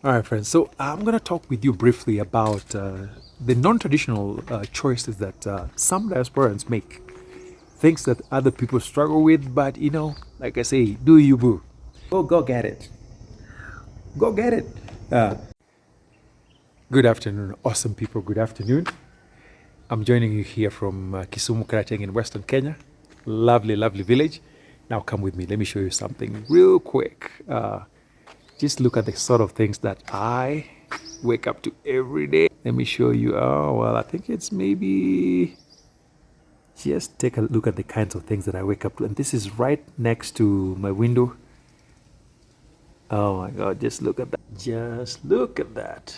All right, friends. So I'm going to talk with you briefly about the non-traditional choices that some diasporans make. Things that other people struggle with, but like I say, do you boo? Go get it. Go get it. Uh, Good afternoon, awesome people. Good afternoon. I'm joining you here from Kisumu, Karating in Western Kenya. Lovely, lovely village. Now come with me. Let me show you something real quick. Just look at the sort of things that I wake up to every day. Let me show you. Oh, well, I think it's maybe. Just take a look at the kinds of things that I wake up to. And this is right next to my window. Oh my God, just look at that. Just look at that.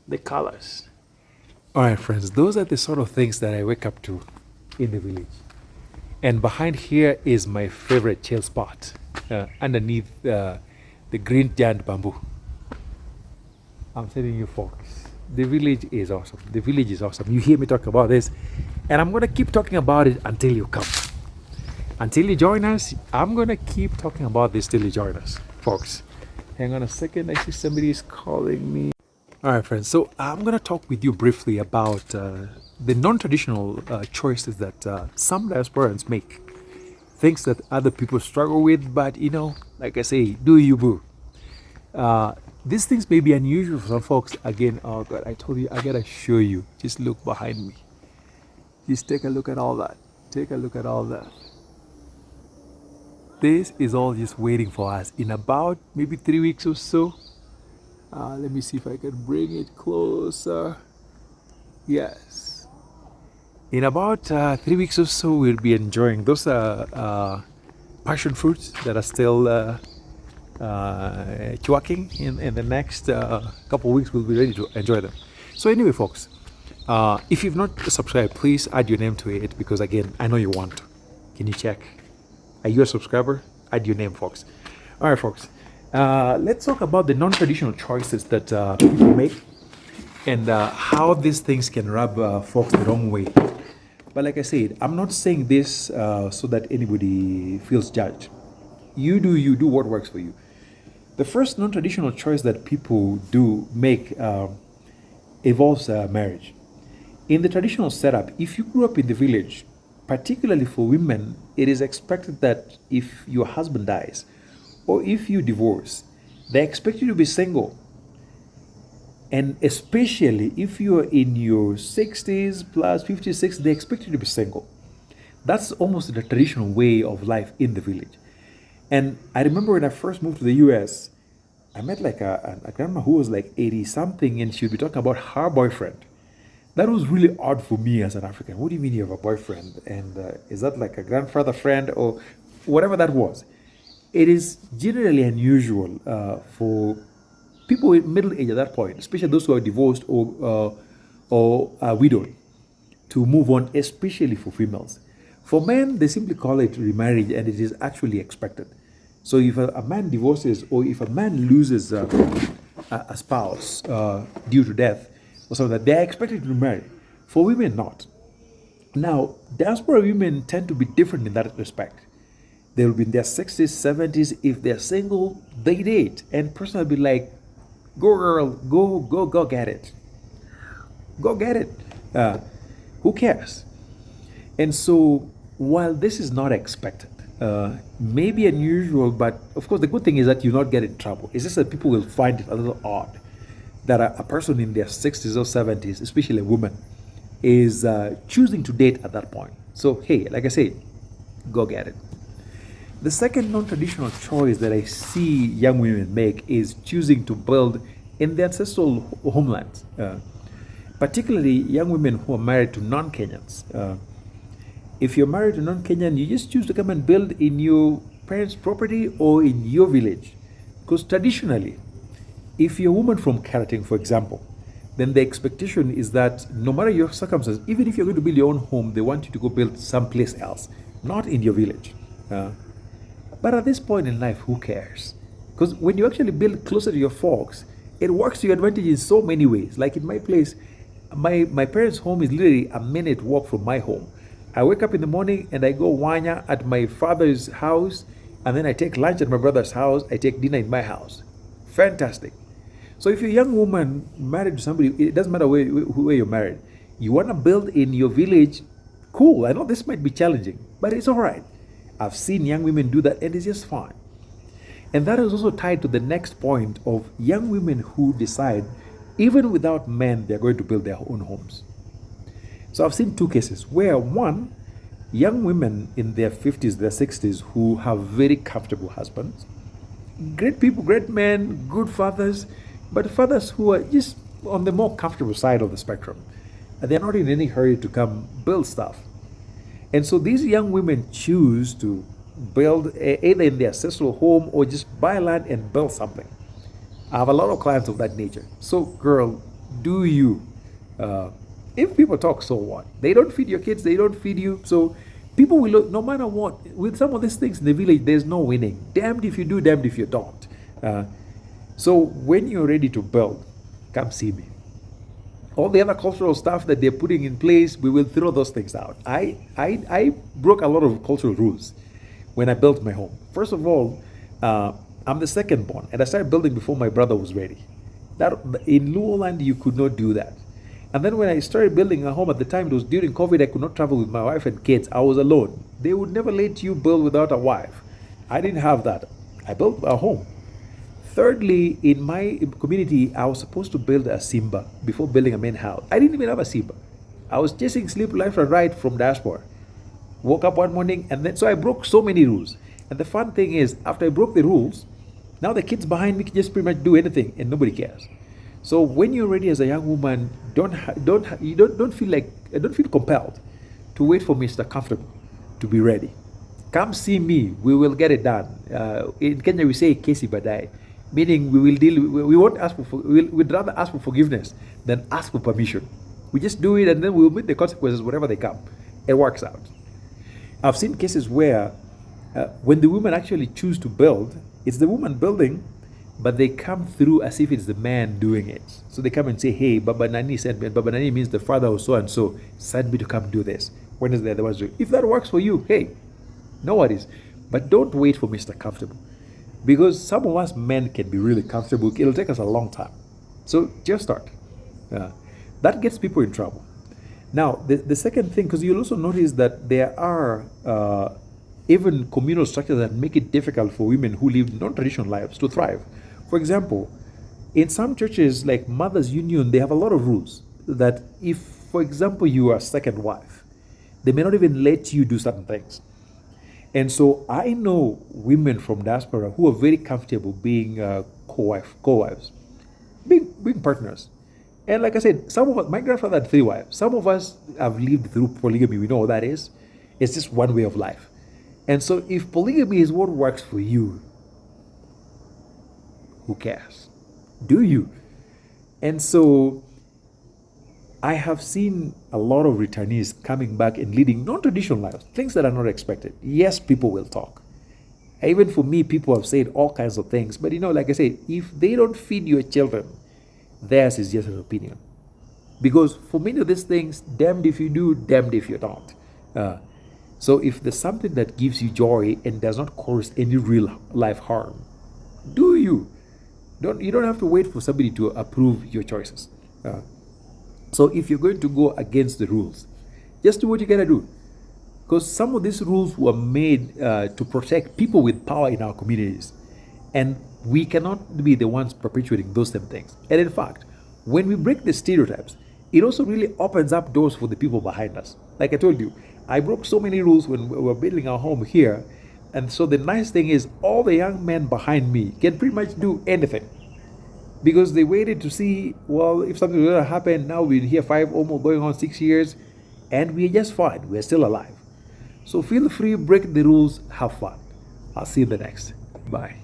The colors. All right, friends, those are the sort of things that I wake up to in the village. And behind here is my favorite chill spot underneath the green giant bamboo. I'm telling you, folks, the village is awesome. The village is awesome. You hear me talk about this, and I'm going to keep talking about it until you come. Until you join us, I'm going to keep talking about this till you join us, folks. Hang on a second. I see somebody is calling me. All right, friends. So I'm going to talk with you briefly about the non-traditional choices that some diasporans make. Things that other people struggle with, but like I say, do you boo? These things may be unusual for some folks. Again, oh God, I told you, I gotta show you. Just look behind me. Just take a look at all that. Take a look at all that. This is all just waiting for us in about maybe 3 weeks or so. Let me see if I can bring it closer. Yes. In about 3 weeks or so, we'll be enjoying those passion fruits that are still chewing. In the next couple of weeks, we'll be ready to enjoy them. So anyway, folks, if you've not subscribed, please add your name to it because, again, I know you want to. Can you check? Are you a subscriber? Add your name, folks. All right, folks. Let's talk about the non-traditional choices that people make and how these things can rub folks the wrong way. But like I said, I'm not saying this so that anybody feels judged. You do what works for you. The first non-traditional choice that people do make involves marriage. In the traditional setup, if you grew up in the village, particularly for women, it is expected that if your husband dies or if you divorce, they expect you to be single. And especially if you're in your 60s plus 56, they expect you to be single. That's almost the traditional way of life in the village. And I remember when I first moved to the US, I met like a grandma who was like 80 something, and she would be talking about her boyfriend. That was really odd for me as an African. What do you mean you have a boyfriend? And is that like a grandfather friend or whatever that was? It is generally unusual for people in middle age at that point, especially those who are divorced or widowed, to move on, especially for females. For men, they simply call it remarriage, and it is actually expected. So if a man divorces or if a man loses a spouse due to death or something, that they are expected to remarry. For women, not. Now, diaspora women tend to be different in that respect. They will be in their 60s, 70s. If they're single, they date. And person will be like, go girl, go get it. Go get it. Who cares? And so, while this is not expected, maybe unusual, but of course, the good thing is that you not get in trouble. It's just that people will find it a little odd that a person in their 60s or 70s, especially a woman, is choosing to date at that point. So, hey, like I said, go get it. The second non-traditional choice that I see young women make is choosing to build in their ancestral homelands, particularly young women who are married to non-Kenyans. If you're married to non-Kenyan, you just choose to come and build in your parents' property or in your village. Because traditionally, if you're a woman from Karating, for example, then the expectation is that no matter your circumstances, even if you're going to build your own home, they want you to go build someplace else, not in your village. But at this point in life, who cares? Because when you actually build closer to your folks, it works to your advantage in so many ways. Like in my place, my parents' home is literally a minute walk from my home. I wake up in the morning and I go wanya at my father's house, and then I take lunch at my brother's house. I take dinner in my house. Fantastic. So if you're a young woman married to somebody, it doesn't matter where you're married. You want to build in your village, cool. I know this might be challenging, but it's all right. I've seen young women do that, and it's just fine. And that is also tied to the next point of young women who decide, even without men, they're going to build their own homes. So I've seen two cases where one, young women in their 50s, their 60s, who have very comfortable husbands, great people, great men, good fathers, but fathers who are just on the more comfortable side of the spectrum. And they're not in any hurry to come build stuff. And so these young women choose to build either in their ancestral home or just buy land and build something. I have a lot of clients of that nature. So, girl, do you? If people talk, so what? They don't feed your kids, they don't feed you. So, people will look, no matter what, with some of these things in the village, there's no winning. Damned if you do, damned if you don't. So, when you're ready to build, come see me. All the other cultural stuff that they're putting in place, we will throw those things out. I broke a lot of cultural rules when I built my home. First of all, I'm the second born, and I started building before my brother was ready. That in Luoland, you could not do that. And then when I started building a home at the time, it was during COVID, I could not travel with my wife and kids. I was alone. They would never let you build without a wife. I didn't have that. I built a home. Thirdly, in my community, I was supposed to build a Simba before building a main house. I didn't even have a Simba. I was chasing sleep left and right from diaspora. Woke up one morning, and then so I broke so many rules. And the fun thing is, after I broke the rules, now the kids behind me can just pretty much do anything, and nobody cares. So when you're ready as a young woman, don't feel compelled to wait for Mr. Comfortable to be ready. Come see me. We will get it done. In Kenya, we say "kesi badai," meaning we will deal. We won't ask for. We'd rather ask for forgiveness than ask for permission. We just do it, and then we'll meet the consequences whenever they come. It works out. I've seen cases where when the women actually choose to build, it's the woman building, but they come through as if it's the man doing it. So they come and say, hey, Baba Nani sent me. And Baba Nani means the father of so and so sent me to come do this. When is the other one doing? If that works for you, hey, no worries. But don't wait for Mr. Comfortable. Because some of us men can be really comfortable. It'll take us a long time. So just start. That gets people in trouble. Now, the second thing, because you'll also notice that there are even communal structures that make it difficult for women who live non-traditional lives to thrive. For example, in some churches like Mothers Union, they have a lot of rules that if, for example, you are a second wife, they may not even let you do certain things. And so I know women from diaspora who are very comfortable being co-wives, being partners. And like I said, some of us, my grandfather had 3 wives. Some of us have lived through polygamy. We know what that is. It's just one way of life. And so if polygamy is what works for you, who cares? Do you? And so I have seen a lot of returnees coming back and leading non-traditional lives, things that are not expected. Yes, people will talk. Even for me, people have said all kinds of things. But like I said, if they don't feed your children, theirs is just an opinion. Because for many of these things, damned if you do, damned if you don't. So if there's something that gives you joy and does not cause any real life harm, do you? You don't have to wait for somebody to approve your choices. So if you're going to go against the rules, just do what you gotta do. Because some of these rules were made to protect people with power in our communities. And we cannot be the ones perpetuating those same things. And in fact, when we break the stereotypes, it also really opens up doors for the people behind us. Like I told you, I broke so many rules when we were building our home here. And so the nice thing is all the young men behind me can pretty much do anything. Because they waited to see, well, if something was going to happen, now we're here 5, almost going on 6 years, and we're just fine. We're still alive. So feel free, break the rules, have fun. I'll see you in the next. Bye.